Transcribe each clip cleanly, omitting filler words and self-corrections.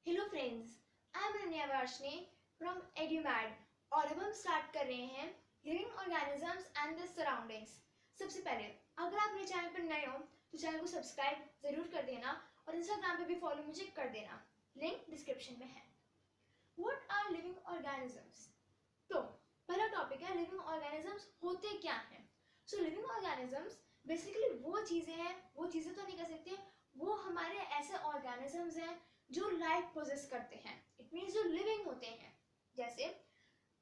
Hello friends, I am Ananya Varshney from Edumaid और अब हम स्टार्ट कर रहे हैं living organisms and the surroundings. सबसे पहले अगर आप मेरे चैनल पर नए हो तो चैनल को सब्सक्राइब जरूर कर देना और इंस्टाग्राम पे भी फॉलो मुझे कर देना, लिंक डिस्क्रिप्शन में है। What are living organisms? तो पहला टॉपिक है लिविंग ऑर्गेनिजम्स होते क्या हैं। सो लिविंग ऑर्गेनिजम्स बेसिकली वो चीज़ें तो नहीं कह सकते, वो हमारे ऐसे ऑर्गेनिजम्स हैं जो लाइफ पोजेस करते हैं। इट मीन्स जो लिविंग होते हैं। जैसे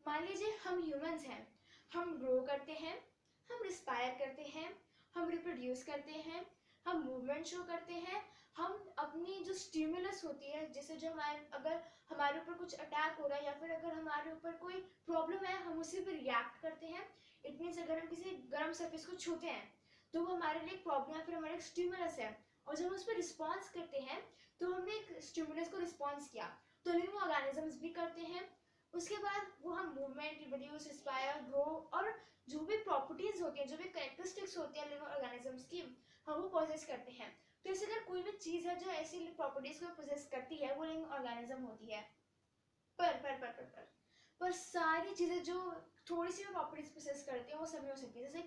मान लीजिए हम ह्यूमंस हैं, हम ग्रो करते हैं, हम रिस्पायर करते हैं, हम रिप्रोड्यूस करते हैं, हम मूवमेंट शो करते हैं, हम अपनी जो स्टिमुलस होती है जैसे जो अगर हमारे ऊपर कुछ अटैक हो रहा है या फिर अगर हमारे ऊपर कोई प्रॉब्लम है हम उसी पर रिएक्ट करते हैं। इट मीन्स अगर हम किसी गर्म सरफेस को छूते हैं तो वो हमारे लिए प्रॉब्लम या फिर हमारे एक स्टिमुलस है, और जब हम उस पर रिस्पॉन्स करते हैं तो हमने एक स्टिमुलस को रिस्पॉन्स किया, तो लिविंग ऑर्गेनिजम्स भी करते हैं। उसके बाद वो हम मूवमेंट, रिप्रोड्यूस, इंस्पायर, ग्रो और जो भी प्रॉपर्टीज होती हैं, जो भी कैरेक्टरिस्टिक्स होती हैं लिविंग ऑर्गेनिजम्स की, हम वो प्रोसेस करते हैं। तो इसी अगर कोई भी चीज़ है जो ऐसी प्रॉपर्टीज को प्रोसेस करती है वो लिविंग ऑर्गेनिज्म होती है। पर सारी चीज़ें जो थोड़ी सी भी प्रॉपर्टीज प्रोसेस करती हैं वो सब में हो सकती है। जैसे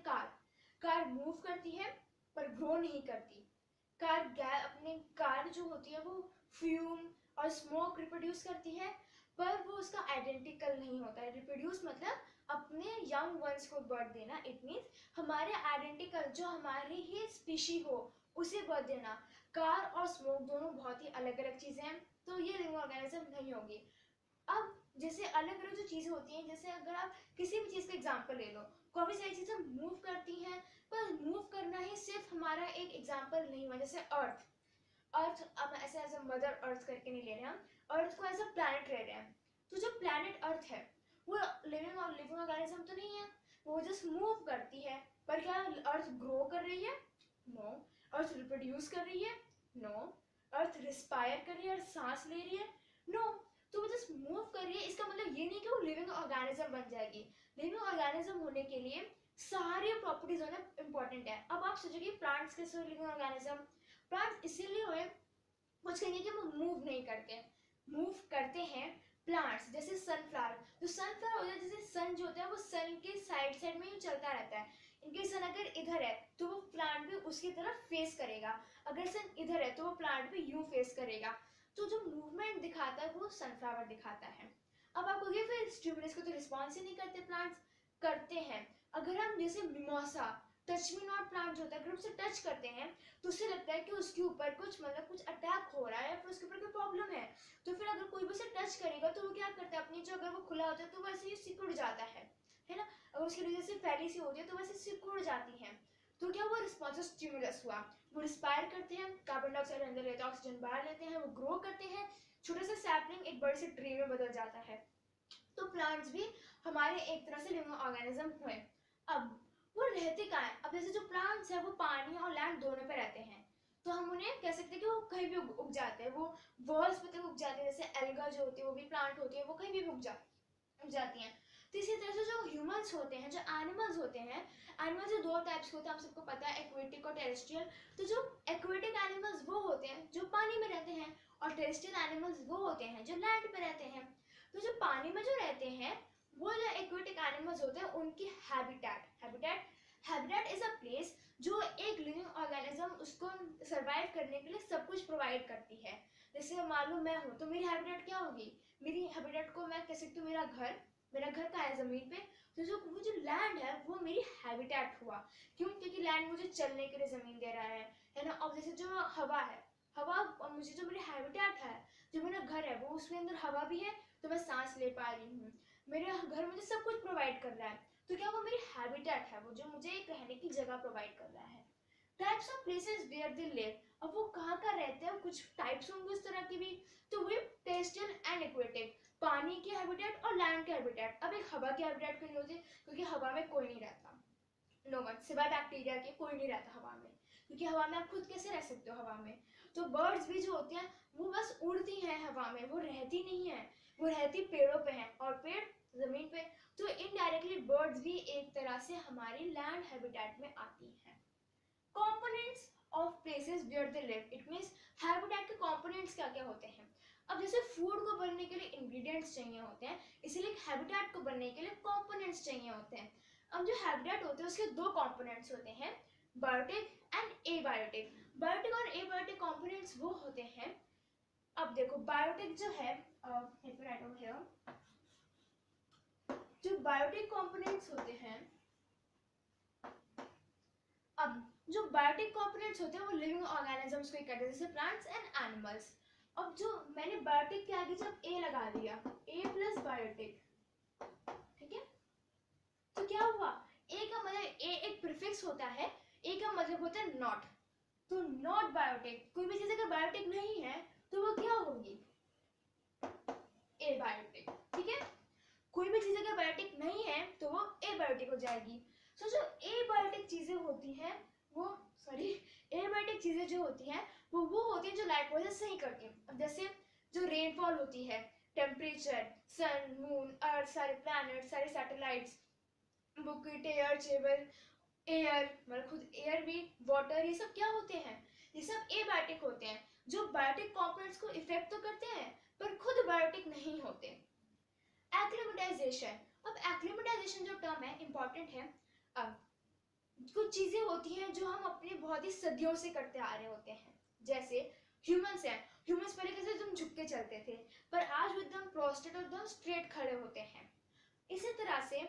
कार मूव करती है पर ग्रो नहीं करती। अपने कार जो होती है वो फ्यूम और स्मोक रिप्रोड्यूस करती है, पर वो उसका आइडेंटिकल नहीं होता है। रिप्रोड्यूस मतलब अपने यंग वंस को बर्थ देना। इट मीन्स हमारे आइडेंटिकल जो हमारी ही स्पीशी हो उसे बर्थ देना। कार और स्मोक दोनों बहुत ही अलग अलग चीज़ें हैं, तो ये लिविंग ऑर्गेनिज्म नहीं होगी। अब जैसे अलग अलग जो चीज़ें होती हैं, जैसे अगर आप किसी भी चीज़ का एग्जाम्पल ले लो, काफ़ी सारी चीज़ें मूव करती हैं, पर मूव करना ही सिर्फ हमारा एक एग्जाम्पल नहीं हुआ। जैसे अर्थ अर्थ अब ऐसे एज अ मदर अर्थ करके नहीं ले रहे हम, अर्थ को एज अ प्लैनेट ले रहे हैं। तो जो प्लैनेट अर्थ है वो लिविंग ऑर्गेनिज्म तो नहीं है, वो जस्ट मूव करती है। पर क्या अर्थ ग्रो कर रही है? नो। अर्थ रिप्रोड्यूस कर रही है? नो। अर्थ रिस्पायर कर रही है और सांस ले रही है? नो। तो वो जस्ट मूव कर रही है, इसका मतलब ये नहीं कि वो लिविंग ऑर्गेनिज्म बन जाएगी। लिविंग ऑर्गेनिज्म होने के लिए सारी प्रॉपर्टीज होना इंपॉर्टेंट है। अब आप सोचोगे प्लांट्स कैसे लिविंग ऑर्गेनिज्म? प्लांट्स इसीलिए हुए, कुछ कहेंगे कि वो मूव नहीं करते, मूव करते हैं प्लांट्स। जैसे सनफ्लावर, जो सनफ्लावर होता है, जैसे सन जो होता है वो सन के साइड साइड में ही चलता रहता है। इनके सन अगर इधर है तो वो प्लांट भी उसकी तरफ फेस करेगा, अगर सन इधर है तो वो प्लांट भी यूं फेस करेगा। तो जो मूवमेंट दिखाता है वो सनफ्लावर दिखाता है। अब आप कहोगे फिर स्टिमुलस को तो रिस्पॉन्स ही नहीं करते प्लांट्स। करते हैं। अगर हम जैसे mimosa, touch me not plant जो होता है, अगर उसे टच करते हैं तो उसे लगता है कि उसके ऊपर कुछ अटैक हो रहा है या फिर उसके ऊपर कोई प्रॉब्लम है। तो फिर अगर कोई भी उसे टच करेगा तो वो क्या करता है, अपनी जो अगर वो खुला होता है तो वैसे ही सिकुड़ जाता है ना। अगर उसकी वजह से फैली सी होती है तो वैसे सिकुड़ जाती है। तो क्या वो रिस्पॉन्स स्टिमुलस हुआ। वो रिस्पायर करते हैं, कार्बन डाइऑक्साइड अंदर लेते हैं, ऑक्सीजन बाहर लेते हैं, वो ग्रो करते हैं, छोटे से सैपलिंग एक बड़े से ट्री में बदल जाता है। तो प्लांट्स भी हमारे एक तरह से लिविंग ऑर्गेनिज्म हुए। अब वो रहते कहाँ है? अब जैसे जो प्लांट्स है वो पानी और लैंड दोनों पे रहते हैं, तो हम उन्हें कह सकते हैं कि वो कहीं भी उग जाते हैं। वो वॉल्स पे तक उग जाते हैं। जैसे एल्गा जो होती है वो भी प्लांट होती है, वो कहीं भी उग जाती हैं। तो इसी तरह से जो ह्यूमंस होते हैं, जो एनिमल्स होते हैं, एनिमल्स जो दो टाइप्स के होते हैं आप सबको पता है, एक्वेटिक और टेरेस्ट्रियल। तो जो एक्वेटिक एनिमल्स वो होते हैं जो पानी में रहते हैं, और टेरेस्ट्रियल एनिमल्स वो होते हैं जो लैंड पे रहते हैं। तो जो पानी में जो रहते हैं वो जो एक्वेटिक एनिमल्स होते हैं उनकी हैबिटेट इज अ प्लेस जो एक लिविंग ऑर्गेनिज्म उसको सरवाइव करने के लिए सब कुछ प्रोवाइड करती है। जैसे मान लो मैं हूँ तो मेरी हैबिटेट क्या होगी? मेरी हैबिटेट को मैं कह सकती हूँ मेरा घर का है जमीन पे, तो वो जो लैंड है वो मेरी हैबिटेट हुआ। क्यों? क्योंकि लैंड मुझे चलने के लिए जमीन दे रहा है ना। और जैसे जो हवा है, हवा मुझे जो मेरी हैबिटेट है, जो मेरा घर है वो उसके अंदर हवा भी है, तो मैं सांस ले पा रही हूँ। मेरा घर मुझे सब कुछ प्रोवाइड कर रहा है, तो क्या वो मेरी हैबिटेट है, वो जो मुझे एक रहने की जगह प्रोवाइड कर रहा है। Types of places where they live, अब वो कहाँ रहते हैं, कुछ टाइप्स होंगे उस तरह की भी। तो वही टेरेस्ट्रियल एंड एक्वेटिक, पानी की हैबिटेट और लैंड की हैबिटेट। अब एक हवा की हैबिटेट क्यों नहीं होती? क्योंकि हवा में कोई नहीं रहता, नो वन सिवाय बैक्टीरिया के कोई नहीं रहता हवा में, क्योंकि हवा में आप खुद कैसे रह सकते हो हवा में। तो बर्ड्स भी जो होती हैं वो बस उड़ती हैं हवा में, वो रहती नहीं है, वो रहती पेड़ों पे हैं और पेड़ जमीन पे। तो इनडायरेक्टली बर्ड्स भी एक तरह से हमारी लैंड हैबिटेट में आती हैं। Components of places where they live, it means habitat के कंपोनेंट्स क्या क्या होते हैं। अब जैसे फूड को बनने के लिए इंग्रेडिएंट्स चाहिए होते हैं, इसीलिए हैबिटेट को बनने के लिए कंपोनेंट्स चाहिए होते हैं। अब जो हैबिटेट होते हैं उसके दो कंपोनेंट्स होते हैं, बायोटिक एंड एबायोटिक। बायोटिक और एबायोटिक कंपोनेंट्स वो होते हैं, अब देखो बायोटिक जो है, जो बायोटिक कंपोनेंट्स होते हैं, अब जो बायोटिक कंपोनेंट्स होते हैं वो लिविंग ऑर्गेनिजम्स को कहते हैं, जैसे प्लांट्स एंड एनिमल्स। अब जो मैंने बायोटिक के आगे जब ए लगा दिया, ए प्लस बायोटिक, ठीक है, तो क्या हुआ, ए का मतलब ए एक प्रीफिक्स होता है, ए का मतलब होता है नॉट, तो नॉट बायोटिक। कोई भी चीज अगर बायोटिक नहीं है तो वो क्या होगी, ए बायोटिक, ठीक है। कोई भी चीज अगर बायोटिक नहीं है तो वो ए बायोटिक हो जाएगी। सो जो ए बायोटिक चीजें होती हैं वो, सॉरी, ए बायोटिक चीजें जो होती हैं वो होती हैं जो लाइट प्रोसेस सही करती हैं। अब जैसे जो रेनफॉल होती है, टेम्परेचर, सन, मून, अर्थ, सारे प्लैनेट, सारे सैटेलाइट्स, बुकेट, एयर चेबर, एयर मतलब खुद एयर भी, वाटर, ये सब क्या होते हैं, ये सब ए बायोटिक होते हैं, जो बायोटिक कंपोनेंट्स को इफेक्ट तो करते हैं पर खुद बायोटिक नहीं होते। एक्लिमेटाइजेशन, अब एक्लिमेटाइजेशन जो टर्म है इंपॉर्टेंट है। अब कुछ चीजें होती हैं जो हम अपने बहुत ही सदियों से करते आ रहे होते हैं, जैसे ह्यूमंस हैं, ह्यूमंस पहले कैसे एकदम झुक के चलते थे, पर आज वो एकदम प्रोस्टेट और एकदम स्ट्रेट खड़े होते हैं। इसी तरह से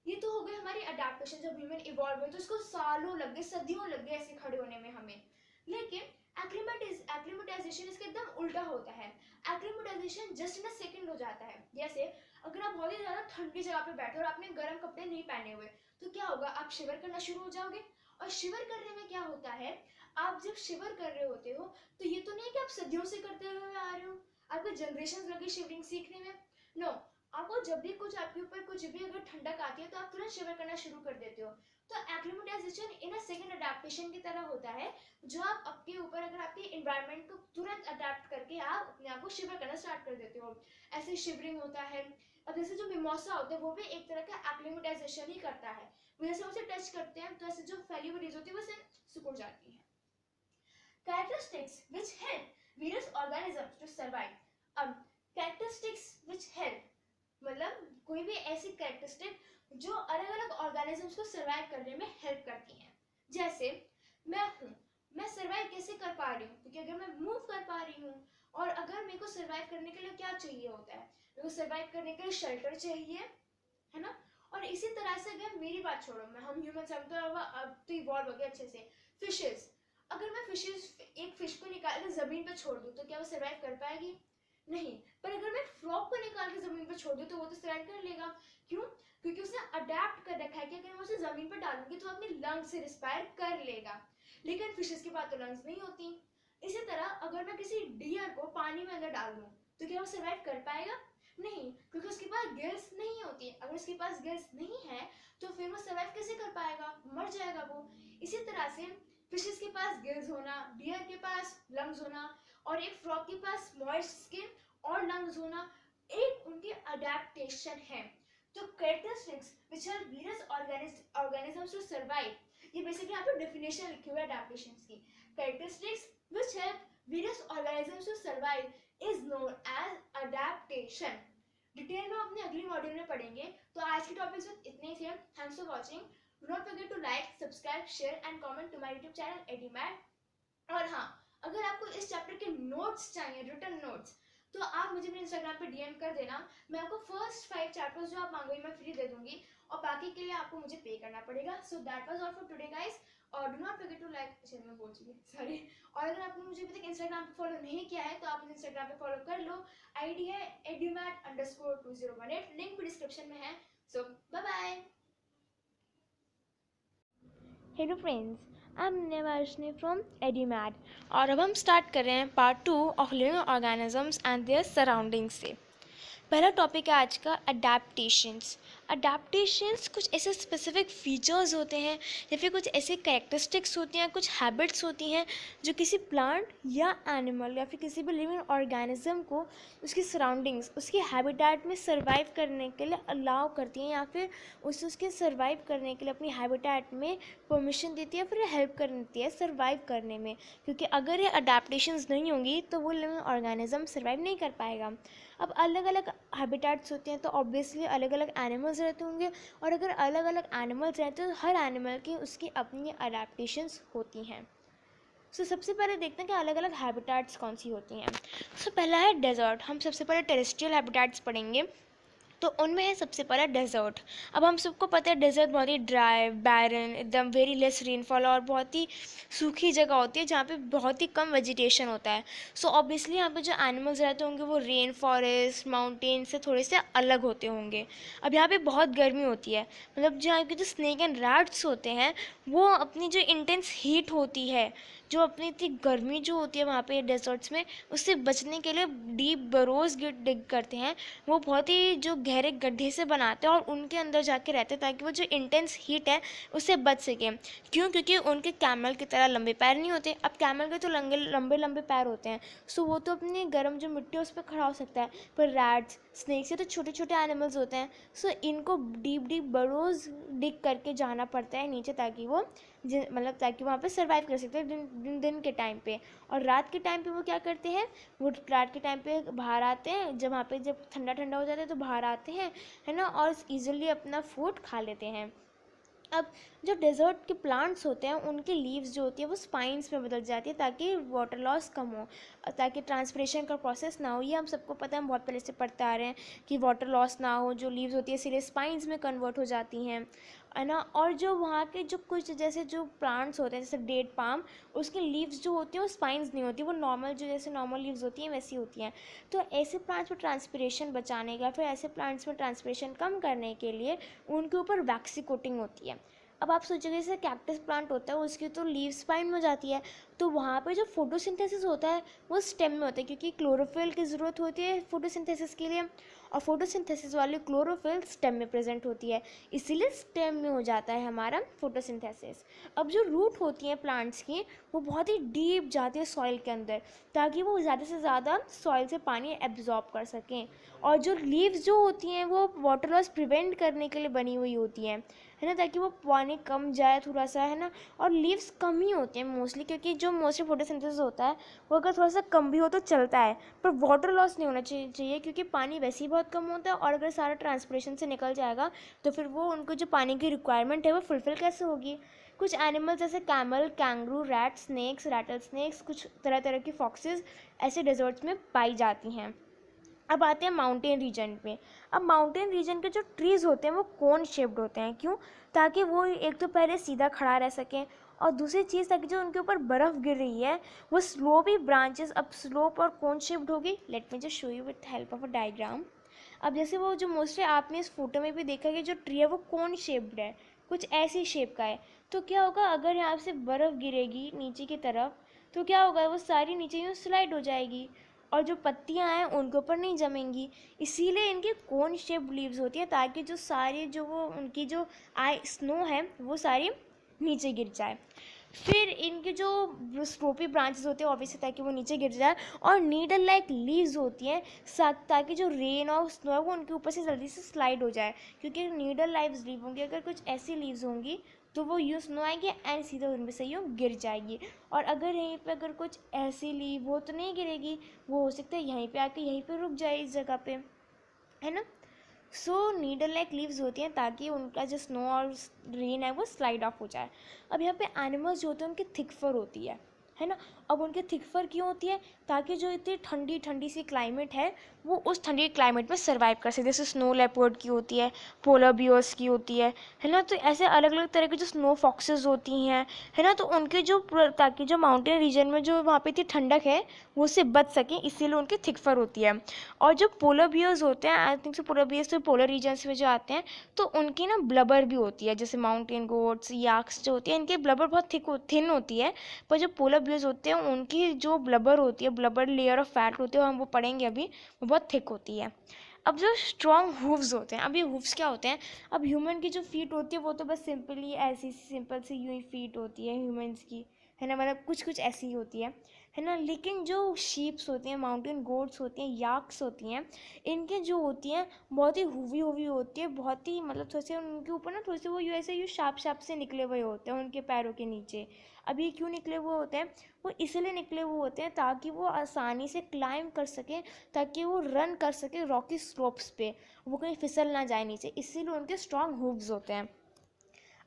ये तो हो गई हमारी अडेप्टेशन, जब ह्यूमन इवॉल्व हुए तो उसको सालों लग गए, सदियों लग गए ऐसे खड़े होने में हमें। लेकिन एक्लिमेटाइजेशन इसका एकदम उल्टा होता है, acclimatisation just in a second हो जाता है। जैसे अगर आप बहुत ही ज्यादा ठंडी जगह पे बैठे और आपने गर्म कपड़े नहीं पहने हुए तो क्या होगा, आप शिवर करना शुरू हो जाओगे। और शिवर करने में क्या होता है, आप जब शिवर कर रहे होते हो तो ये तो नहीं कि आप सदियों से करते हुए आ रहे हो, आपको जनरेशन लगी शिवरिंग सीखने में, नो, आपको जब भी कुछ आपके ऊपर कुछ भी अगर ठंडक आती है तो आप तुरंत शिवर करना शुरू कर देते हो। तो acclimatisation in a second adaptation की तरह होता है, जो आप आपके ऊपर अगर आपके एनवायरनमेंट को तुरंत अडेप्ट करके आप अपने आप को शिवर करना स्टार्ट कर देते हो, ऐसे शिवरिंग होता है। अब जैसे जो मिमोसा होता है वो भी एक तरह का एक्लिमेटाइजेशन ही करता है, जैसे उसे टच करते हैं तो ऐसे जो फैली हुई होती है वो सिकुड़ जाती है। Characteristics which help various organisms to survive. अब कैरेक्टरिस्टिक्स व्हिच हेल्प मतलब कोई भी ऐसी कैरेक्टरिस्टिक जो अलग अलग ऑर्गेनिजम्स को सर्वाइव करने में हेल्प करती हैं। जैसे मैं हूँ, मैं सर्वाइव कैसे कर पा रही हूँ, क्योंकि अगर मैं मूव कर पा रही हूँ, और अगर मेरे को सर्वाइव करने के लिए क्या चाहिए होता है, मेरे को सर्वाइव करने के लिए शेल्टर चाहिए, है ना। और इसी तरह से अगर मेरी बात छोड़ो, मैं हम ह्यूमंस हम तो अब तो इवॉल्व हो गए अच्छे से। फिशेस, अगर मैं एक फिश को निकाल कर जमीन पे छोड़ दूँ तो क्या वो सर्वाइव कर पाएगी, नहीं। पर अगर मैं फ्रॉग को निकाल के जमीन पे छोड़ दूँ तो वो तो सर्वाइव कर लेगा, क्यों, क्योंकि उसने अडेप्ट कर रखा है कि अगर मैं उसे जमीन पर डालूंगी तो अपनी लंग्स से रिस्पायर कर लेगा। लेकिन फिशेस के पास तो लंग्स नहीं होती। इसी तरह अगर मैं किसी डियर को पानी में अंदर डाल दूं तो क्या वो सर्वाइव कर पाएगा, नहीं, क्योंकि उसके पास गिल्स नहीं होती। अगर उसके पास गिल्स नहीं है तो फिर वो सर्वाइव कैसे कर पाएगा, मर जाएगा वो। इसी तरह से फिशेस के पास गिल्स होना, डियर के पास लंग्स होना, और एक फ्रॉग के पास मॉइस्ट स्किन और लंग्स होना एक उनकी अडेप्टेशन है। तो characteristics which help various organisms to survive, ये बेसिकली आपको डेफिनेशन लिखी हुई है अडेप्टेशंस की। Characteristics which help various organisms to survive is known as adaptation. Detail में अपने अगले मॉड्यूल में पढ़ेंगे। तो आज के टॉपिक्स में इतने ही थे। Thanks for watching. Do not forget to like, subscribe, share and comment to my YouTube channel Edumaid. और हाँ, अगर आपको इस चैप्टर के नोट्स चाहिए, रिटन नोट्स, तो आप मुझे मेरे इंस्टाग्राम पे डीएम कर देना। मैं आपको फर्स्ट 5 चैप्टर्स जो आप मांगोगे मैं फ्री दे दूंगी, और बाकी के लिए आपको मुझे पे करना पड़ेगा। So that was all for today guys. और do not forget to like, अच्छा मैं बोल चुकी, सॉरी। और अगर आपने मुझे अभी तक इंस्टाग्राम पे फॉलो नहीं किया है तो आप मुझे इंस्टाग्राम पे फॉलो कर लो। आईडी है edumat_2018, लिंक भी डिस्क्रिप्शन में है। So bye bye. Hello friends, I am नेवार्शनी फ्रॉम एडीमैट, और अब हम स्टार्ट कर रहे हैं part 2 of living organisms and their surroundings से। पहला टॉपिक है आज का अडेप्टेशंस। अडेप्टेशंस कुछ ऐसे स्पेसिफिक फीचर्स होते हैं या फिर कुछ ऐसे कैरेक्टरिस्टिक्स होती हैं, कुछ हैबिट्स होती हैं जो किसी प्लांट या एनिमल या फिर किसी भी लिविंग ऑर्गेनिज्म को उसकी सराउंडिंग्स, उसकी हैबिटेट में सर्वाइव करने के लिए अलाउ करती हैं या फिर उसके सर्वाइव करने के लिए अपनी हैबिटेट में परमिशन देती है, फिर हेल्प करती है सर्वाइव करने में। क्योंकि अगर ये अडेप्टेशंस नहीं होंगी तो वो लिविंग ऑर्गेनिज्म सर्वाइव नहीं कर पाएगा। अब अलग अलग हैबिटेट्स होते हैं तो ऑब्वियसली अलग अलग एनिमल्स रहते होंगे, और अगर अलग अलग एनिमल्स रहते हैं तो हर एनिमल की उसकी अपनी अडेप्टेशंस होती हैं। सबसे पहले देखते हैं कि अलग अलग हैबिटेट्स कौन सी होती हैं। पहला है डेजर्ट। हम सबसे पहले टेरेस्ट्रियल हैबिटेट्स पढ़ेंगे, तो उनमें है सबसे पहला डेजर्ट। अब हम सबको पता है डेजर्ट बहुत ही ड्राई, बैरन, एकदम वेरी लेस रेनफॉल और बहुत ही सूखी जगह होती है जहाँ पे बहुत ही कम वेजिटेशन होता है। ऑब्वियसली यहाँ पे जो एनिमल्स रहते होंगे वो रेन फॉरेस्ट, माउंटेन से थोड़े से अलग होते होंगे। अब यहाँ पे बहुत गर्मी होती है, मतलब जहाँ के जो स्नेक एंड रैट्स होते हैं वो अपनी जो इंटेंस हीट होती है, जो अपनी इतनी गर्मी जो होती है वहाँ पे डेजर्ट्स में, उससे बचने के लिए डीप बरोज डिग करते हैं। वो बहुत ही जो गहरे गड्ढे से बनाते हैं और उनके अंदर जाके रहते हैं ताकि वो जो इंटेंस हीट है उससे बच सके। क्यों? क्योंकि उनके कैमल की तरह लंबे पैर नहीं होते। अब कैमल के तो लंबे लंबे पैर होते हैं, वो तो अपनी गर्म जो मिट्टी है उस पर खड़ा हो सकता है, पर रैट्स, स्नेक्स ये तो छोटे छोटे एनिमल्स होते हैं। इनको डीप डीप बरोज डिग करके जाना पड़ता है नीचे ताकि वो मतलब ताकि वहाँ पे सर्वाइव कर सकते हैं दिन के टाइम पे। और रात के टाइम पे वो क्या करते हैं, वो रात के टाइम पे बाहर आते हैं, जब वहाँ पे जब ठंडा ठंडा हो जाता है तो बाहर आते हैं, है ना, और इजीली अपना फूड खा लेते हैं। अब जो डेजर्ट के प्लांट्स होते हैं उनकी लीव्स जो होती है वो स्पाइंस में बदल जाती है ताकि वाटर लॉस कम हो, ताकि ट्रांसपिरेशन का प्रोसेस ना हो। ये हम सबको पता है, हम बहुत पहले से पढ़ते आ रहे हैं कि वाटर लॉस ना हो, जो लीव्स होती है सीधे स्पाइंस में कन्वर्ट हो जाती हैं, है ना। और जो वहाँ के जो कुछ जैसे जो प्लांट्स होते हैं जैसे डेट पाम, उसकी लीव्स जो होती हैं वो स्पाइंस नहीं होती, वो नॉर्मल जो जैसे नॉर्मल लीव्स होती हैं वैसी होती हैं। तो ऐसे प्लांट्स में ट्रांसपिरेशन बचाने का, फिर ऐसे प्लांट्स में ट्रांसपिरेशन कम करने के लिए उनके ऊपर वैक्सी कोटिंग होती है। अब आप सोचोगे जैसे कैक्टस प्लांट होता है उसकी तो लीव स्पाइन में जाती है, तो वहाँ पे जो फोटोसिंथेसिस होता है वो स्टेम में होता है, क्योंकि क्लोरोफिल की ज़रूरत होती है फोटोसिंथेसिस के लिए, और फोटोसिंथेसिस वाली क्लोरोफिल स्टेम में प्रेजेंट होती है, इसीलिए स्टेम में हो जाता है हमारा फोटोसिंथेसिस। अब जो रूट होती हैं प्लांट्स की वो बहुत ही डीप जाती है सॉइल के अंदर ताकि वो ज़्यादा से ज़्यादा सॉइल से पानी एब्जॉर्ब कर सकें। और जो लीव्स जो होती हैं वो वाटर लॉस प्रिवेंट करने के लिए बनी हुई होती हैं, है ना, ताकि वो पानी कम जाए थोड़ा सा, है ना। और लीव्स कम ही होते हैं मोस्टली, क्योंकि जो मोस्टली फोटोसिंथेसिस होता है वो अगर थोड़ा सा कम भी हो तो चलता है, पर वाटर लॉस नहीं होना चाहिए क्योंकि पानी वैसे ही बहुत कम होता है, और अगर सारा ट्रांसपिरेशन से निकल जाएगा तो फिर वो उनको जो पानी की रिक्वायरमेंट है वो फुलफिल कैसे होगी। कुछ एनिमल्स जैसे camel, kangaroo, rat, snakes, rattlesnakes, कुछ तरह तरह की फॉक्सेस ऐसे डेजर्ट्स में पाई जाती हैं। अब आते हैं माउंटेन रीजन पे। अब माउंटेन रीजन के जो ट्रीज़ होते हैं वो कोन शेप्ड होते हैं। क्यों? ताकि वो एक तो पहले सीधा खड़ा रह सकें, और दूसरी चीज़ ताकि जो उनके ऊपर बर्फ़ गिर रही है वो स्लोपी ब्रांचेस अब स्लोप और कोन शेप्ड होगी। Let me just show you with help of a diagram. अब जैसे वो जो मोस्टली आपने इस फोटो में भी देखा कि जो ट्री है वो कोन शेप्ड है, कुछ ऐसी शेप का है। तो क्या होगा, अगर यहाँ से बर्फ़ गिरेगी नीचे की तरफ तो क्या होगा, वो सारी नीचे यूँ स्लाइड हो जाएगी और जो पत्तियां हैं उनके ऊपर नहीं जमेंगी। इसीलिए इनकी कोन शेप लीव्स होती हैं ताकि जो सारी जो वो उनकी जो स्नो है वो सारी नीचे गिर जाए। फिर इनके जो स्लोपी ब्रांचेस होते हैं ऑब्वियसली ताकि वो नीचे गिर जाए, और नीडल लाइक लीव्स होती हैं ताकि जो रेन और स्नो है वो उनके ऊपर से जल्दी से स्लाइड हो जाए। क्योंकि नीडल लाइव्स लीव होंगी, अगर कुछ ऐसी लीव्स होंगी तो वो यूँ स्नो आएंगे एंड सीधा उनमें से यूँ गिर जाएगी। और अगर यहीं पे अगर कुछ ऐसी लीव हो तो नहीं गिरेगी, वो हो सकता है यहीं पे आके यहीं पे रुक जाए इस जगह पे, है ना। नीडल लाइक लीव्स होती हैं ताकि उनका जो स्नो और रेन है वो स्लाइड ऑफ हो जाए। अब यहाँ पे एनिमल्स जो होते हैं उनकी थिक फर होती है ना। अब उनके थिक फर क्यों होती है? ताकि जो इतनी ठंडी ठंडी सी क्लाइमेट है वो उस ठंडी क्लाइमेट में सर्वाइव कर सके। जैसे स्नो लेपर्ड की होती है, पोलर बियर्स की होती है ना। तो ऐसे अलग अलग तरह की जो स्नो फॉक्सेस होती हैं, है ना, तो उनके जो ताकि जो माउंटेन रीजन में जो वहाँ पे इतनी ठंडक है वो उससे बच सकें, इसीलिए उनकी थिक फर होती है। और जो पोलर बियर्स होते हैं, I think so polar bears तो पोलर रीजन्स में जो आते हैं, तो उनकी ना ब्लबर भी होती है। जैसे माउंटेन गोट्स, याक्स जो होती है इनकी ब्लबर बहुत थिन होती है, पर जो पोलर बियर्स होते हैं उनकी जो ब्लबर होती है, ब्लबर लेयर ऑफ फैट होती है, हम वो पढ़ेंगे अभी, वो बहुत थिक होती है। अब जो स्ट्रॉन्ग हूव्स होते हैं, अब ये हूव्स क्या होते हैं, अब ह्यूमन की जो फीट होती है वो तो बस सिंपली ऐसी सिंपल सी यूँ ही फीट होती है ह्यूमन्स की, है ना, मतलब कुछ कुछ ऐसी ही होती है ना। लेकिन जो शीप्स होती हैं, माउंटेन गोट्स होती हैं, याक्स होती हैं, इनके जो होती हैं बहुत ही हुवी हुवी होती है, बहुत ही मतलब थोड़े से उनके ऊपर ना थोड़े से वो ऐसे यू शार्प शार्प से निकले हुए होते हैं उनके पैरों के नीचे। अब ये क्यों निकले हुए होते हैं, वो इसलिए निकले हुए होते हैं ताकि वो आसानी से क्लाइंब कर सकें, ताकि वो रन कर सके रॉकी स्लोप्स पे, वो कहीं फिसल ना जाए नीचे, इसीलिए उनके स्ट्रॉन्ग हूव्स होते हैं।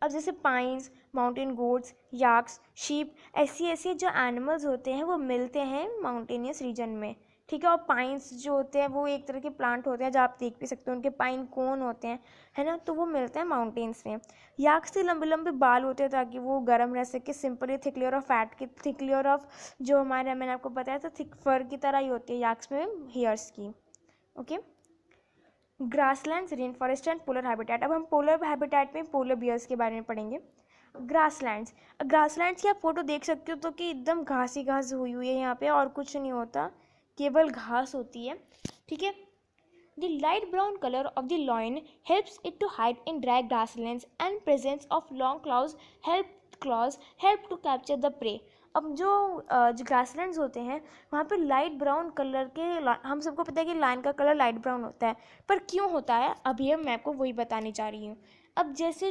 अब जैसे पाइन्स, माउंटेन गोट्स, याक्स, शीप, ऐसी ऐसी जो एनिमल्स होते हैं वो मिलते हैं माउंटेनियस रीजन में, ठीक है। और पाइन्स जो होते हैं वो एक तरह के प्लांट होते हैं, जो आप देख भी सकते हो, उनके पाइन कोन होते हैं, है ना, तो वो मिलते हैं माउंटेन्स में। याक्स के लंबे लंबे बाल होते हैं ताकि वो गर्म रह सके, simply thick layer of fat की, थिक लेयर ऑफ जो हमारे, मैंने आपको बताया था थिक फर की तरह ही होती है याक्स में हेयर्स की, okay. Grasslands, rain forest and polar habitat. अब हम पोलर हैबिटेट में पोलर बियर्स के बारे में पढ़ेंगे। ग्रासलैंड्स, ग्रासलैंड्स की आप फोटो देख सकते हो तो कि एकदम घास ही घास हुई हुई है यहाँ पे, और कुछ नहीं होता, केवल घास होती है, ठीक है। The light brown color of the loin helps it to hide in dry grasslands and presence of long claws help to capture the prey। अब जो ग्रासलैंड्स होते हैं वहाँ पे लाइट ब्राउन कलर के, हम सबको पता है कि लाइन का कलर लाइट ब्राउन होता है, पर क्यों होता है अब ये मैं आपको वही बताने जा रही हूँ। अब जैसे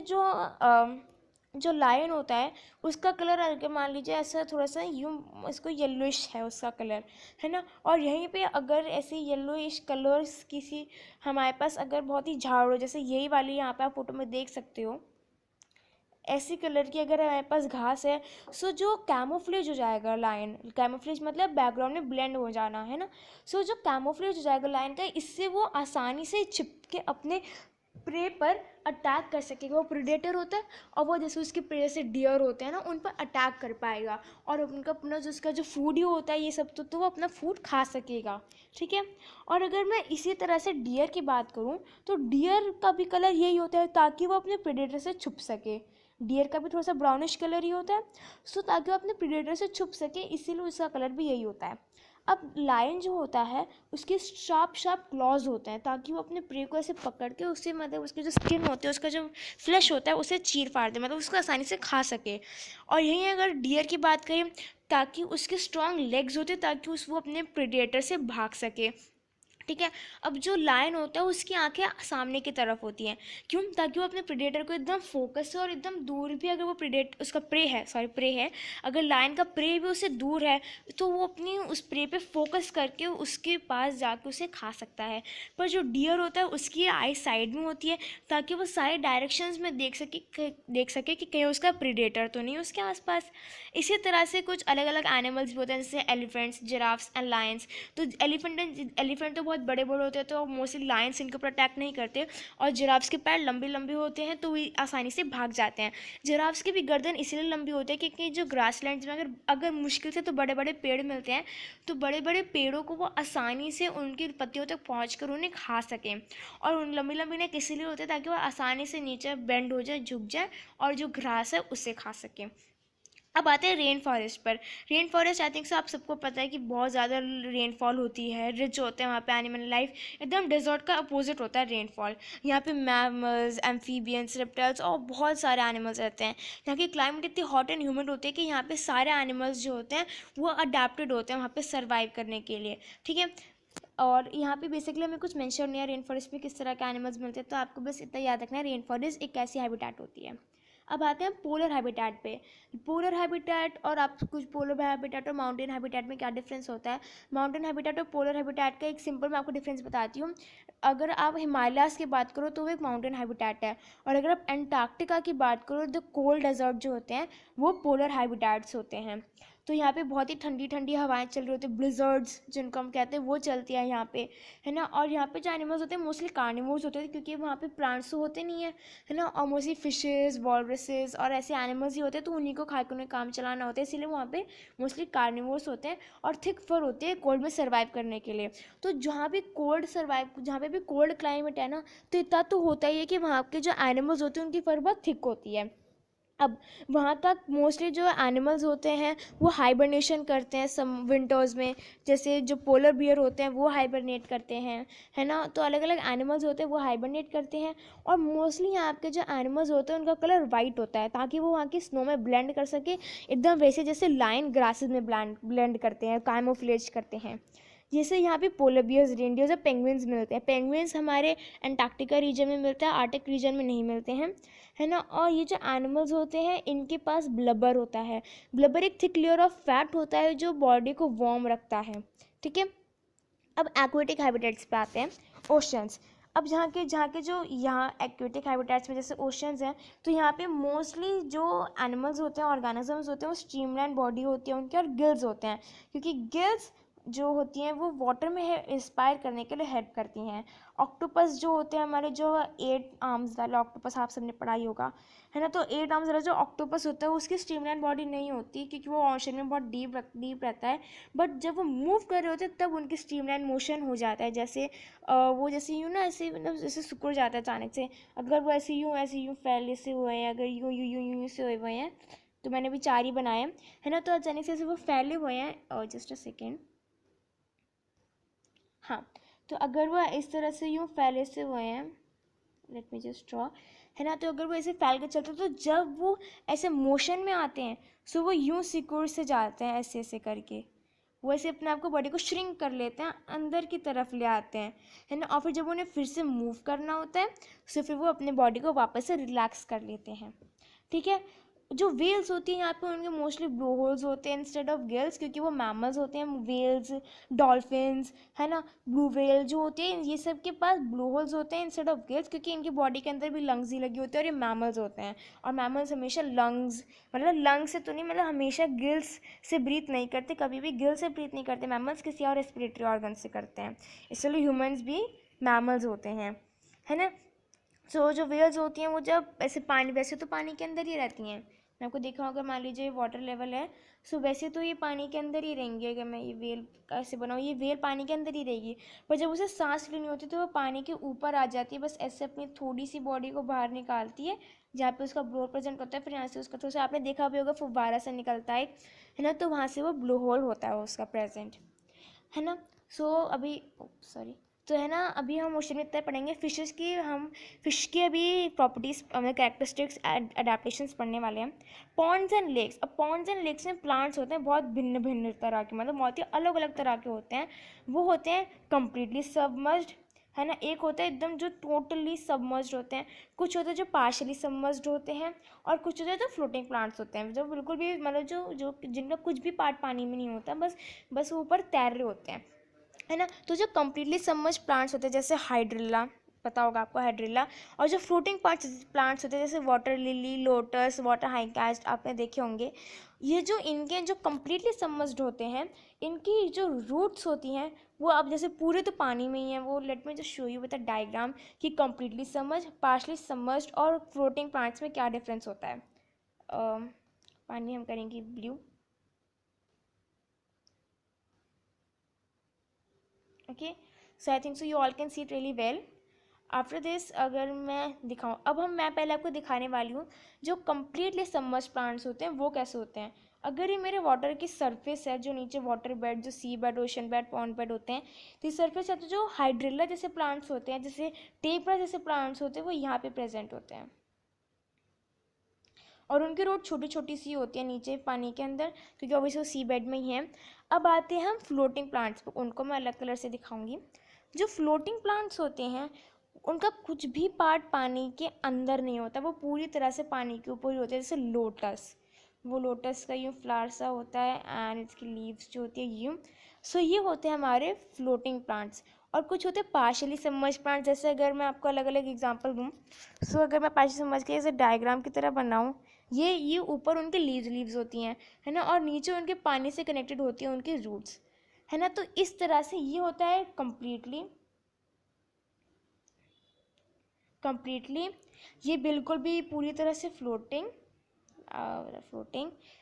जो लायन होता है उसका कलर अगर मान लीजिए ऐसा थोड़ा सा यूँ इसको येलोइश है उसका कलर, है ना, और यहीं पे अगर ऐसे येलोइश कलर्स किसी हमारे पास अगर बहुत ही झाड़ हो, जैसे यही वाली यहाँ पे आप फोटो में देख सकते हो, ऐसी कलर की अगर हमारे पास घास है, सो जो कैमोफ्लेज हो जाएगा लायन, कैमोफ्लेज मतलब बैकग्राउंड में ब्लेंड हो जाना, है ना, सो जो कैमोफ्लेज हो जाएगा लायन का, इससे वो आसानी से छिपके अपने प्रे पर अटैक कर सकेगा। वो प्रेडेटर होता है और वो जैसे उसके प्रे से डियर होते हैं ना, उन पर अटैक कर पाएगा, और उनका अपना जो उसका जो फूड ही होता है ये सब, तो वो अपना फूड खा सकेगा, ठीक है। और अगर मैं इसी तरह से डियर की बात करूं तो डियर का भी कलर यही होता है ताकि वो अपने प्रेडेटर से छुप सके, डियर का भी थोड़ा सा ब्राउनिश कलर ही होता है, सो ताकि वो अपने प्रेडेटर से छुप सके, इसीलिए उसका कलर भी यही होता है। अब लायन जो होता है उसके शार्प शार्प क्लॉज होते हैं ताकि वो अपने प्रे को ऐसे पकड़ के उससे, मतलब उसकी जो स्किन होती है, उसका जो फ्लैश होता है उसे चीर फाड़ दे, मतलब उसको आसानी से खा सके। और यहीं अगर डियर की बात करें, ताकि उसके स्ट्रॉन्ग लेग्स होते ताकि वो अपने प्रेडेटर से भाग सके, ठीक है। अब जो लायन होता है उसकी आंखें सामने की तरफ होती हैं, क्यों, ताकि वो अपने प्रेडेटर को एकदम फोकस से और एकदम दूर भी, अगर वो उसका प्रे है, अगर लायन का प्रे भी उससे दूर है तो वो अपनी उस प्रे पे फोकस करके उसके पास जाके उसे खा सकता है। पर जो डियर होता है उसकी आई साइड में होती है ताकि वो सारे डायरेक्शंस में देख सके कि कहीं उसका प्रेडेटर तो नहीं उसके आसपास। इसी तरह से कुछ अलग अलग एनिमल्स भी होते हैं, जैसे एलिफेंट्स, जिराफ्स एंड लायंस। तो एलिफेंट तो बहुत बड़े बड़े होते हैं तो मोस्टली लायंस इनके ऊपर अटैक नहीं करते, और जिराफ्स के पैर लंबे लंबे होते हैं तो वे आसानी से भाग जाते हैं। जिराफ्स की भी गर्दन इसलिए लंबी होती है क्योंकि जो ग्रासलैंड्स में अगर मुश्किल से तो बड़े बड़े पेड़ मिलते हैं, तो बड़े बड़े पेड़ों को वो आसानी से उनकी पत्तियों तक पहुँच कर उन्हें खा सकें, और उन लंबी लंबी नेक इसीलिए होते हैं ताकि वो आसानी से नीचे बेंड हो जाए, झुक जाए, और जो घास है उसे खा सकें। अब आते हैं रेन फॉरेस्ट पर। रेन फॉरेस्ट आई थिंक से आप सबको पता है कि बहुत ज़्यादा रेनफॉल होती है, रिच होते हैं वहाँ पे एनिमल लाइफ, एकदम डेजर्ट का अपोजिट होता है रेनफॉल। यहाँ पे मैमल्स, एम्फीबियंस, रेप्टाइल्स और बहुत सारे एनिमल्स रहते हैं। यहाँ की क्लाइमेट इतनी हॉट एंड ह्यूमिड होती है कि यहाँ पे सारे एनिमल्स जो होते हैं वो अडेप्टेड होते हैं वहाँ पे सर्वाइव करने के लिए, ठीक है। और यहाँ पे बेसिकली हमें कुछ मेंशन नहीं है रेन फॉरेस्ट में किस तरह के एनिमल्स मिलते हैं, तो आपको बस इतना याद रखना है, रेन फॉरेस्ट एक ऐसी हैबिटेट होती है। अब आते हैं पोलर हैबिटेट पे। पोलर हैबिटेट और आप कुछ पोलर हैबिटेट और माउंटेन हैबिटेट में क्या डिफरेंस होता है। माउंटेन हैबिटेट और पोलर हैबिटेट का एक सिंपल मैं आपको डिफरेंस बताती हूँ। अगर आप हिमालयाज़ की बात करो तो वो एक माउंटेन हैबिटेट है, और अगर आप एंटार्क्टिका की बात करो तो कोल्ड डेजर्ट जो होते हैं वो पोलर हैबिटेट्स होते हैं। तो यहाँ पे बहुत ही ठंडी ठंडी हवाएं चल रही होती है, ब्लिजर्ड्स जिनको हम कहते हैं वो चलती है यहाँ पे, है ना। और यहाँ पे जो एनिमल्स होते हैं मोस्टली कार्निवोर्स होते हैं क्योंकि वहाँ पे प्लांट्स तो होते नहीं है ना, और मोस्टली फिशेस, वॉलरसेस और ऐसे एनिमल्स ही होते हैं, तो उन्हीं को खा के उन्हें काम चलाना होता है, इसीलिए वहाँ पे मोस्टली कार्निवोर्स होते हैं और थिक फर होते हैं कोल्ड में सर्वाइव करने के लिए। तो जहाँ भी कोल्ड क्लाइमेट है ना, तो इतना तो होता ही है कि वहाँ के जो एनिमल्स होते हैं उनकी फर बहुत थिक होती है। अब वहाँ का मोस्टली जो एनिमल्स होते हैं वो हाइबरनेशन करते हैं सम विंटर्स में, जैसे जो पोलर बियर होते हैं वो हाइबरनेट करते हैं, है ना। तो अलग अलग एनिमल्स होते हैं वो हाइबरनेट करते हैं, और मोस्टली यहाँ के जो एनिमल्स होते हैं उनका कलर वाइट होता है ताकि वो वहाँ की स्नो में ब्लेंड कर सके, एकदम वैसे जैसे लाइन ग्रासेस में ब्लेंड करते हैं, कैमोफ्लेज करते हैं। जैसे यहाँ पे पोलर बियर्स, रेनडियर्स और पेंगुइन्स मिलते हैं। पेंगुइन्स हमारे अंटार्कटिका रीजन में मिलता है, आर्टिक रीजन में नहीं मिलते हैं, है ना। और ये जो एनिमल्स होते हैं इनके पास ब्लबर होता है। ब्लबर एक थिक लेयर ऑफ फैट होता है जो बॉडी को वार्म रखता है, ठीक है। अब एक्वेटिक हैबिटेट्स पे आते हैं, ओशंस। अब जहाँ के जो यहाँ एक्वेटिक हैबिटेट्स में जैसे ओशंस हैं, तो यहाँ पे मोस्टली जो एनिमल्स होते हैं, ऑर्गेनिजम्स होते हैं, वो स्ट्रीमलाइन बॉडी होती है उनकी, और गिल्स होते हैं, क्योंकि गिल्स जो होती हैं वो वाटर में इंस्पायर करने के लिए हेल्प करती हैं। ऑक्टोपस जो होते हैं हमारे, जो 8 आर्म्स वाले ऑक्टोपस आप सबने पढ़ाई होगा, है ना। तो 8 आर्म्स वाला जो ऑक्टोपस होता है उसकी स्ट्रीमलाइन बॉडी नहीं होती, क्योंकि वो ओशन में बहुत डीप रहता है। बट जब वो मूव कर रहे होते हैं तब उनकी स्ट्रीमलाइन मोशन हो जाता है, जैसे वो जैसे यूँ ना, ऐसे मतलब जैसे सिकुड़ जाता है अचानक से। अगर वो ऐसे यूँ फैले से हुए हैं, अगर यूँ यूँ यूँ यूँ से हुए हैं, तो मैंने भी 4 ही बनाए हैं, है ना। तो अचानक से ऐसे वो फैले हुए हैं, जस्ट अ सेकेंड, हाँ। तो अगर वह इस तरह से यूँ फैले से हुए हैं, लेट मी जस्ट ड्रॉ, है ना। तो अगर वो ऐसे फैल के चलते हैं तो जब वो ऐसे मोशन में आते हैं सो वो यूँ सिकुड़ से जाते हैं, ऐसे ऐसे करके वो ऐसे अपने आप को बॉडी को श्रिंक कर लेते हैं, अंदर की तरफ ले आते हैं, है ना। और फिर जब उन्हें फिर से मूव करना होता है तो फिर वो अपने बॉडी को वापस से रिलैक्स कर लेते हैं, ठीक है। जो वेल्स होती हैं यहाँ पे उनके मोस्टली ब्लो होल्स होते हैं इंस्टेड ऑफ गिल्स, क्योंकि वो मैमल्स होते हैं। वेल्स, डॉल्फिन्स, है ना, ब्लू वेल जो होती है, ये सब के पास ब्लो होल्स होते हैं इंस्टेड ऑफ गिल्स, क्योंकि इनकी बॉडी के अंदर भी लंग्स ही लगी होती है और ये मैमल्स होते हैं। और मैमल्स हमेशा लंग्स, मतलब लंग्स से तो नहीं, मतलब हमेशा गिल्स से ब्रीथ नहीं करते, कभी भी गिल से ब्रीथ नहीं करते मैमल्स, किसी और रेस्पिरेटरी ऑर्गन से करते हैं। इसलिए ह्यूमन्स भी मैमल्स होते हैं, है ना। सो जो वेल्स होती हैं वो जब ऐसे पानी, वैसे तो पानी के अंदर ही रहती हैं, मैं आपको देखा होगा, मान लीजिए वाटर लेवल है, सो वैसे तो ये पानी के अंदर ही रहेंगी। अगर मैं ये वेल ऐसे बनाऊँ, ये वेल पानी के अंदर ही रहेगी, पर जब उसे सांस लेनी होती है तो वो पानी के ऊपर आ जाती है, बस ऐसे अपनी थोड़ी सी बॉडी को बाहर निकालती है जहाँ पे उसका ब्लो प्रेजेंट होता है, फिर यहाँ से उसका थोड़ा सा आपने देखा भी होगा फुव्वारा सा निकलता है ना, तो वहाँ से वो ब्लो होल होता है उसका प्रेजेंट, है ना। सो अभी सॉरी, तो है ना, अभी हम ओशन में इतना पढ़ेंगे फिशेस की, हम फिश की अभी प्रॉपर्टीज़, कैरेक्टरिस्टिक्स, अडेप्टेशंस पढ़ने वाले हैं। Ponds and lakes. अब पॉन्ड्स एंड लेक्स में प्लांट्स होते हैं बहुत भिन्न भिन्न तरह के, मतलब बहुत ही अलग अलग तरह के होते हैं। वो होते हैं कम्प्लीटली सबमर्ज्ड, है ना, एक होता है एकदम जो टोटली सबमर्ज्ड होते हैं, कुछ होते हैं जो पार्शली सबमर्ज्ड होते हैं, और कुछ होते हैं जो फ्लोटिंग प्लांट्स होते हैं, जो बिल्कुल भी मतलब जो जो जिनका कुछ भी पार्ट पानी में नहीं होता, बस वो ऊपर तैर रहे होते हैं, है ना। तो जो कम्प्लीटली सबमर्ज प्लांट्स होते हैं जैसे हाइड्रिल्ला, पता होगा आपको हाइड्रिल्ला, और जो फ्लोटिंग प्लांट्स होते हैं जैसे वाटर लिली, लोटस, वाटर हाइकास्ट, आपने देखे होंगे। ये जो इनके जो कम्प्लीटली सबमर्ज्ड होते हैं, इनकी जो रूट्स होती हैं वो अब जैसे पूरे तो पानी में ही हैं, वो let me just show you with a diagram कि कम्प्लीटली सबमर्ज, पार्शली सबमर्ज्ड और फ्लोटिंग प्लांट्स में क्या डिफरेंस होता है। पानी हम करेंगे blue, okay. So I think so you all can see it really well. After this अगर मैं दिखाऊँ, अब मैं पहले आपको दिखाने वाली हूँ जो कम्प्लीटली सबमर्ज प्लांट्स होते हैं वो कैसे होते हैं। अगर ये मेरे वाटर की सरफेस है, जो नीचे वाटर बेड, जो sea bed, ocean bed, pond bed होते हैं, तो इस सरफेस है, तो जो हाइड्रिल्ला जैसे प्लांट्स होते हैं, जैसे टेपरा जैसे प्लांट्स होते हैं, वो यहाँ पे प्रेजेंट होते हैं, और उनकी रूट छोटी छोटी सी होती है नीचे पानी के अंदर, क्योंकि ऑब्वियसली वो सी बेड में ही है। अब आते हैं हम फ्लोटिंग प्लांट्स पर, उनको मैं अलग कलर से दिखाऊंगी। जो फ्लोटिंग प्लांट्स होते हैं उनका कुछ भी पार्ट पानी के अंदर नहीं होता, वो पूरी तरह से पानी के ऊपर ही होते हैं, जैसे लोटस, वो लोटस का यूँ फ्लावर सा होता है एंड इसकी लीव्स जो होती है यूँ। सो ये होते हैं हमारे फ्लोटिंग प्लांट्स। और कुछ होते हैं पार्शली सबमर्ज प्लांट्स, जैसे अगर मैं आपको अलग अलग एग्जांपल दूँ, सो अगर मैं पार्शली सबमर्ज के जैसे डायग्राम की तरह बनाऊँ, ये ऊपर उनके लीव्स होती हैं, है ना, और नीचे उनके पानी से कनेक्टेड होती हैं उनकी रूट्स, है ना। तो इस तरह से ये होता है कम्प्लीटली ये बिल्कुल भी पूरी तरह से फ्लोटिंग,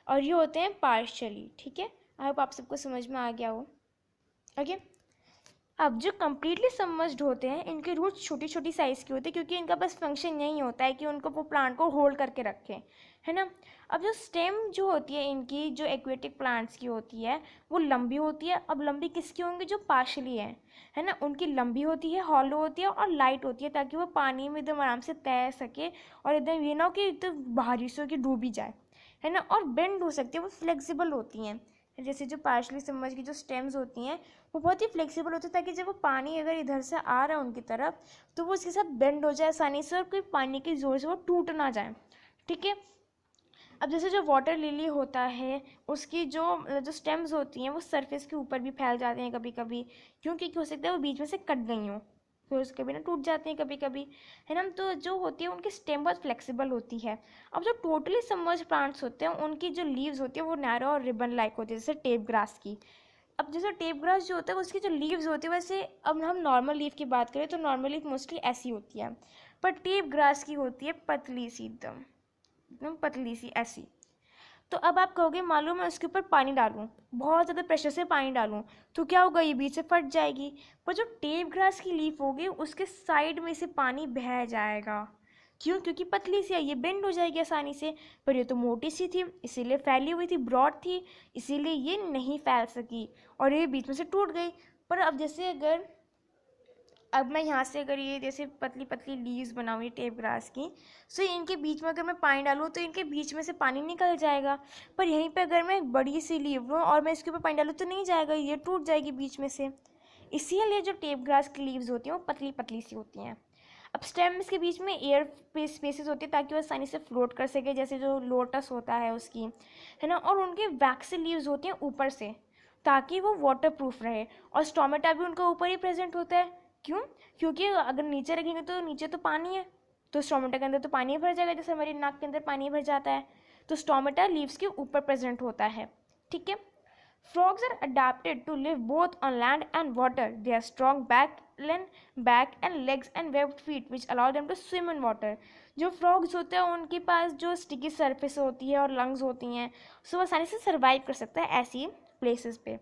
और ये होते हैं पार्शली, ठीक है। आई होप आप सबको समझ में आ गया हो, ओके। अब जो कम्प्लीटली सबमर्ज्ड होते हैं इनके रूट्स छोटी छोटी साइज़ की होती है, क्योंकि इनका बस फंक्शन यही होता है कि उनको वो प्लांट को होल्ड करके रखें, है ना। अब जो स्टेम जो होती है इनकी, जो एक्वेटिक प्लांट्स की होती है, वो लंबी होती है। अब लंबी किसकी होंगी, जो पार्शली है ना, उनकी लंबी होती है, हॉलो होती है और लाइट होती है, ताकि वो पानी में एकदम आराम से तैर सके और एकदम ये ना हो कि एकदम भारी से हो कि डूब ही जाए, है ना। और बेंड हो सकती है, वो फ्लेक्सिबल होती हैं। जैसे जो पार्शली सबमर्ज की जो स्टेम्स होती हैं वो बहुत ही फ्लेक्सिबल होती है, ताकि जब वो पानी अगर इधर से आ रहा है उनकी तरफ तो वो उसके साथ बेंड हो जाए आसानी से और कोई पानी की ज़ोर से वो टूट ना जाए, ठीक है। अब जैसे जो वाटर लिली होता है उसकी जो जो स्टेम्स होती हैं वो सरफेस के ऊपर भी फैल जाती हैं कभी कभी, क्योंकि हो सकता है वो बीच में से कट गई हों, फिर उसके भी ना टूट जाती हैं कभी कभी, है ना। तो जो होती है उनकी स्टेम बहुत फ्लेक्सिबल होती है। अब जो टोटली सबमर्ज प्लांट्स होते हैं उनकी जो लीव्स होती है वो नैरो और रिबन लाइक होती है, जैसे टेप ग्रास की। अब जैसे टेप ग्रास जो होता है उसकी जो लीव्स होती है, वैसे अब हम नॉर्मल लीफ की बात करें तो नॉर्मल लीफ मोस्टली ऐसी होती है, पर टेप ग्रास की होती है पतली सी, एकदम एकदम पतली सी ऐसी। तो अब आप कहोगे मालूम है उसके ऊपर पानी डालूं, बहुत ज़्यादा प्रेशर से पानी डालूं तो क्या होगा, ये बीच से फट जाएगी। पर जो टेप ग्रास की लीफ होगी उसके साइड में से पानी बह जाएगा, क्यों, क्योंकि पतली सी है, ये बेंड हो जाएगी आसानी से। पर ये तो मोटी सी थी इसीलिए फैली हुई थी, ब्रॉड थी, इसीलिए ये नहीं फैल सकी और ये बीच में से टूट गई। पर अब जैसे अगर अब मैं यहाँ से अगर ये जैसे पतली पतली लीव्स बनाऊँ टेप ग्रास की, सो इनके बीच में अगर मैं पानी डालूँ तो इनके बीच में से पानी निकल जाएगा। पर यहीं पे अगर मैं एक बड़ी सी लीव लूँ और मैं इसके ऊपर पानी डालूँ तो नहीं जाएगा, ये टूट जाएगी बीच में से। इसीलिए जो टेप ग्रास की लीव्स होती हैं वो पतली पतली सी होती हैं। अब स्टेम्स के बीच में एयर स्पेसेस होती है ताकि वो आसानी से फ्लोट कर सके, जैसे जो लोटस होता है उसकी, है ना। और उनके वैक्सी लीव्स होती हैं ऊपर से, ताकि वो वाटर प्रूफ रहे। और स्टोमेटा भी उनका ऊपर ही प्रेजेंट होता है, क्यों, क्योंकि अगर नीचे रखेंगे तो नीचे तो पानी है, तो स्टोमेटा के अंदर तो पानी भर जाएगा, जैसे हमारी नाक के अंदर पानी भर जाता है। तो स्टोमेटा लीव्स के ऊपर प्रेजेंट होता है, ठीक है। Frogs are adapted to live both on land and water. They have strong back and legs and webbed feet which allow them to swim in water. जो frogs होते हैं उनके पास जो sticky surface होती है और lungs होती हैं, सो वो आसानी से सर्वाइव कर सकता है ऐसी प्लेसेस पे।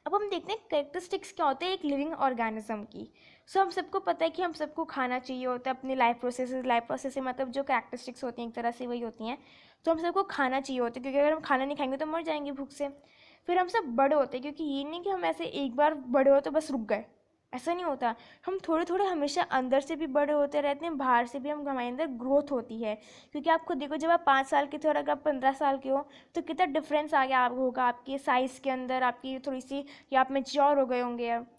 अब हम देखते हैं कैरेक्टरिस्टिक्स क्या होते हैं एक लिविंग ऑर्गेनिज्म की। सो हम सबको पता है कि हम सबको खाना चाहिए होता है, अपनी लाइफ प्रोसेस से मतलब जो कैरेक्टरिस्टिक्स होती हैं एक तरह से वही होती हैं। तो हम सबको खाना चाहिए होता है, क्योंकि अगर हम खाना नहीं खाएंगे तो मर जाएंगे भूख से। फिर हम सब बड़े होते हैं, क्योंकि ये नहीं कि हम ऐसे एक बार बड़े हो तो बस रुक गए, ऐसा नहीं होता। हम थोड़े थोड़े हमेशा अंदर से भी बड़े होते रहते हैं, बाहर से भी हम हमारे अंदर ग्रोथ होती है। क्योंकि आप खुद देखो, जब आप 5 साल के थे और अगर आप 15 साल के हो तो कितना डिफरेंस आ गया होगा आपके साइज़ के अंदर, आपकी थोड़ी सी, या आप मेच्योर हो गए होंगे अब।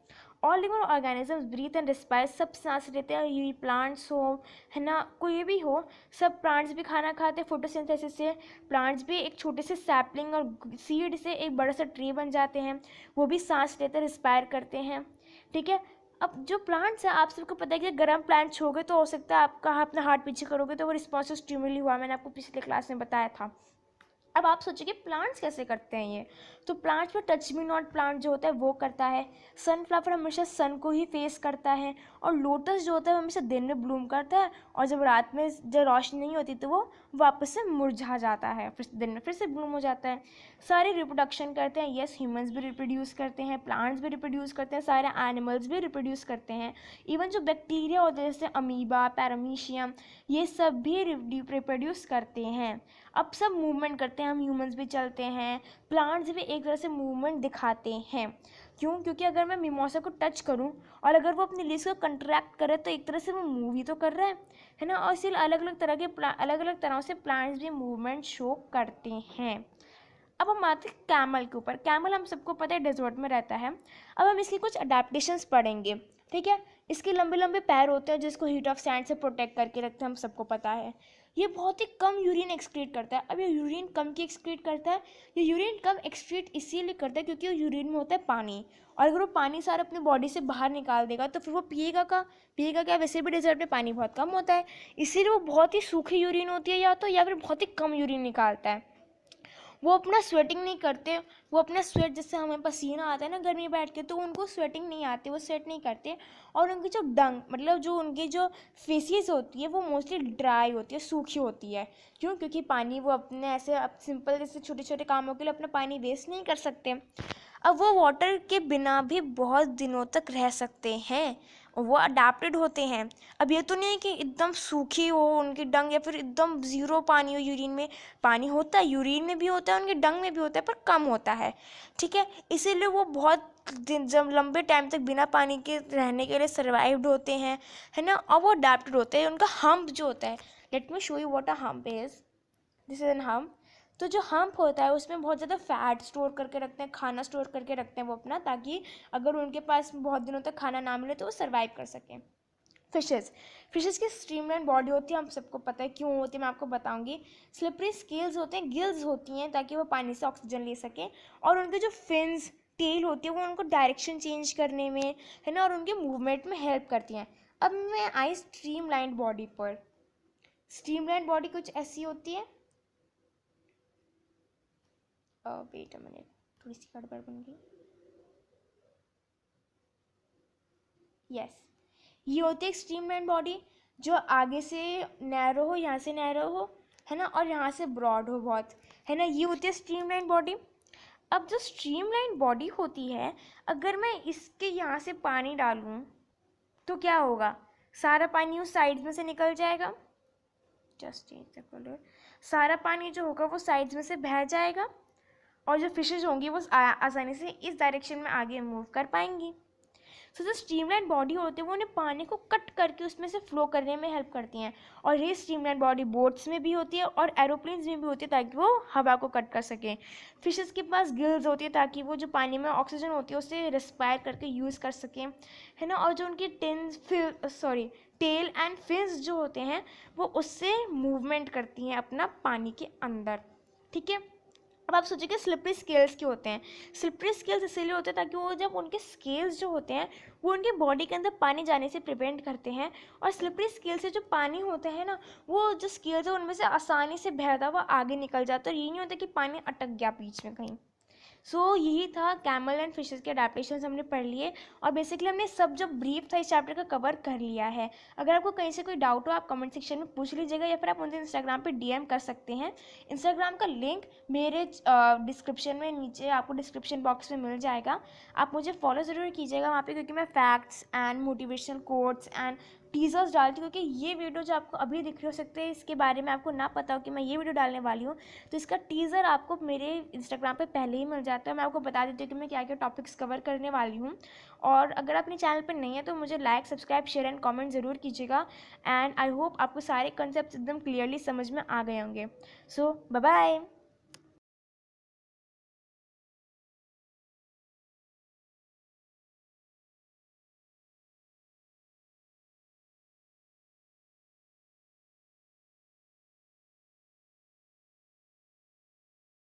All living organisms breathe and respire, सब सांस लेते हैं, ये प्लांट्स हो, है ना, कोई भी हो, सब प्लांट्स भी खाना खाते हैं फोटोसिंथेसिस से। प्लांट्स भी एक छोटे से सैपलिंग और सीड से एक बड़ा सा ट्री बन जाते हैं, वो भी सांस लेते रिस्पायर करते हैं, ठीक है। अब जो प्लांट्स है, आप सबको पता है कि गर्म प्लांट्स हो गए तो हो सकता है आपका अपना हार्ट पीछे करोगे तो वो रिस्पॉन्सिव स्टिमुली हुआ, मैंने आपको पिछले क्लास में बताया था। अब आप सोचिए प्लांट्स कैसे करते हैं ये, तो प्लांट्स में टच मी नॉट प्लांट जो होता है वो करता है। सनफ्लावर हमेशा सन को ही फेस करता है, और लोटस जो होता है वो हमेशा दिन में ब्लूम करता है, और जब रात में जब रोशनी नहीं होती तो वो वापस से मुरझा जाता है, फिर दिन में फिर से ब्लूम हो जाता है। सारे रिप्रोडक्शन करते हैं, यस ह्यूमंस भी रिप्रोड्यूस करते हैं, प्लांट्स भी रिप्रोड्यूस करते हैं, सारे एनिमल्स भी रिप्रोड्यूस करते हैं। इवन जो बैक्टीरिया होते हैं जैसे अमीबा, पैरामीशियम, ये सब भी रिप्रोड्यूस करते हैं। अब सब मूवमेंट करते हैं, हम ह्यूमंस भी चलते हैं, प्लांट्स भी एक तरह से मूवमेंट दिखाते हैं। क्यों, क्योंकि अगर मैं मिमोसा को टच करूं और अगर वो अपनी लीव्स को कंट्रैक्ट करे तो एक तरह से वो मूव ही तो कर रहा है ना। और इसलिए अलग अलग तरह से प्लांट्स भी मूवमेंट शो करते हैं। अब हम आते हैं कैमल के ऊपर। कैमल हम सबको पता है डेजर्ट में रहता है। अब हम इसकी कुछ अडेप्टेशंस पढ़ेंगे, ठीक है। इसके लंबे लंबे पैर होते हैं जिसको हीट ऑफ सैंड से प्रोटेक्ट करके रखते हैं, हम सबको पता है। ये बहुत ही कम यूरिन एक्सक्रीट करता है। अब ये यूरिन कम की एक्सक्रीट करता है, ये यूरिन कम एक्सक्रीट इसीलिए करता है क्योंकि यूरिन में होता है पानी, और अगर वो पानी सारा अपनी बॉडी से बाहर निकाल देगा तो फिर वो पिएगा क्या, वैसे भी डेजर्ट में पानी बहुत कम होता है, इसीलिए वो बहुत ही सूखी यूरिन होती है या फिर बहुत ही कम यूरिन निकालता है। वो अपना स्वेटिंग नहीं करते, वो अपना स्वेट, जिससे हमें पसीना आता है ना गर्मी बैठ के, तो उनको स्वेटिंग नहीं आती, वो स्वेट नहीं करते। और उनकी जो डंग मतलब जो उनकी जो फेसिस होती है वो मोस्टली ड्राई होती है, सूखी होती है। क्यों, क्योंकि पानी वो अपने ऐसे सिंपल जैसे छोटे छोटे कामों के लिए अपना पानी वेस्ट नहीं कर सकते। अब वो वाटर के बिना भी बहुत दिनों तक रह सकते हैं, वो अडेप्टेड होते हैं। अब ये तो नहीं है कि एकदम सूखी हो उनकी डंग या फिर एकदम ज़ीरो पानी हो यूरिन में। पानी होता है, यूरिन में भी होता है, उनके डंग में भी होता है, पर कम होता है, ठीक है। इसीलिए वो बहुत दिन जब लंबे टाइम तक बिना पानी के रहने के लिए सर्वाइव्ड होते हैं, है ना। और वो अडेप्टेड होते हैं। उनका हम्प जो होता है, let me show you what a hump is. This is an hump. तो जो हम्प होता है उसमें बहुत ज़्यादा फैट स्टोर करके रखते हैं, खाना स्टोर करके रखते हैं वो अपना, ताकि अगर उनके पास बहुत दिनों तक खाना ना मिले तो वो सर्वाइव कर सकें। फिशेस की स्ट्रीमलाइन बॉडी होती है, हम सबको पता है क्यों होती है, मैं आपको बताऊंगी। स्लिपरी स्केल्स होते हैं, गिल्स होती हैं ताकि वो पानी से ऑक्सीजन ले सकें। और उनके जो फिन्स, टेल होती है, वो उनको डायरेक्शन चेंज करने में, है ना, और उनके मूवमेंट में हेल्प करती हैं। अब मैं आई स्ट्रीमलाइन बॉडी पर। स्ट्रीमलाइन बॉडी कुछ ऐसी होती है, वेट अ मिनट, थोड़ी सी गड़बड़ बन गई। यस, ये होती है एक स्ट्रीमलाइन बॉडी, जो आगे से नैरो हो, यहाँ से नैरो हो, है ना, और यहाँ से ब्रॉड हो बहुत, है ना। ये होती है स्ट्रीमलाइन बॉडी। अब जो स्ट्रीमलाइन बॉडी होती है, अगर मैं इसके यहाँ से पानी डालूँ तो क्या होगा, सारा पानी उस साइड्स में से निकल जाएगा। Just change the colour. सारा पानी जो होगा वो साइड्स में से बह जाएगा, और जो फिशेज होंगी वो आसानी से इस डायरेक्शन में आगे मूव कर पाएंगी। सो जो स्ट्रीमलाइन बॉडी होती है वो उन्हें पानी को कट करके उसमें से फ्लो करने में हेल्प करती हैं। और ये स्ट्रीमलाइन बॉडी बोट्स में भी होती है और एरोप्लेन्स में भी होती है, ताकि वो हवा को कट कर सकें। फिशेस के पास गिल्स होती है ताकि वो जो पानी में ऑक्सीजन होती है उससे रिस्पायर करके यूज़ कर सकें, है ना। और जो उनकी टेल एंड फिन्स जो होते हैं वो उससे मूवमेंट करती हैं अपना पानी के अंदर, ठीक है। अब आप सोचिए स्लिपरी स्केल्स क्यों होते हैं। स्लिपरी स्केल्स इसीलिए होते हैं ताकि वो जब उनके स्केल्स जो होते हैं वो उनके बॉडी के अंदर पानी जाने से प्रिवेंट करते हैं। और स्लिपरी स्केल से जो पानी होता है ना, वो जो स्केल्स है उनमें से आसानी से बहता हुआ आगे निकल जाता है, और ये नहीं होता कि पानी अटक गया बीच में कहीं। सो यही था कैमल एंड फिशेस के अडेप्टेशंस हमने पढ़ लिए, और बेसिकली हमने सब जो ब्रीफ था इस चैप्टर का कवर कर लिया है। अगर आपको कहीं से कोई डाउट हो आप कमेंट सेक्शन में पूछ लीजिएगा, या फिर आप मुझे इंस्टाग्राम पे डीएम कर सकते हैं। इंस्टाग्राम का लिंक मेरे डिस्क्रिप्शन में नीचे आपको डिस्क्रिप्शन बॉक्स में मिल जाएगा। आप मुझे फॉलो ज़रूर कीजिएगा वहाँ पे, क्योंकि मैं facts and motivational quotes and teasers डालती हूँ। क्योंकि ये वीडियो जो आपको अभी दिख रही हो सकते हैं इसके बारे में आपको ना पता हो कि मैं ये वीडियो डालने वाली हूँ, तो इसका टीज़र आपको मेरे इंस्टाग्राम पे पहले ही मिल जाता है। मैं आपको बता देती हूँ कि मैं क्या क्या टॉपिक्स कवर करने वाली हूँ। और अगर आप अपने चैनल पर नहीं है तो मुझे like, subscribe, share and comment ज़रूर कीजिएगा। एंड आई होप आपको सारे कंसेप्ट एकदम क्लियरली समझ में आ गए होंगे। सो बाय बाय।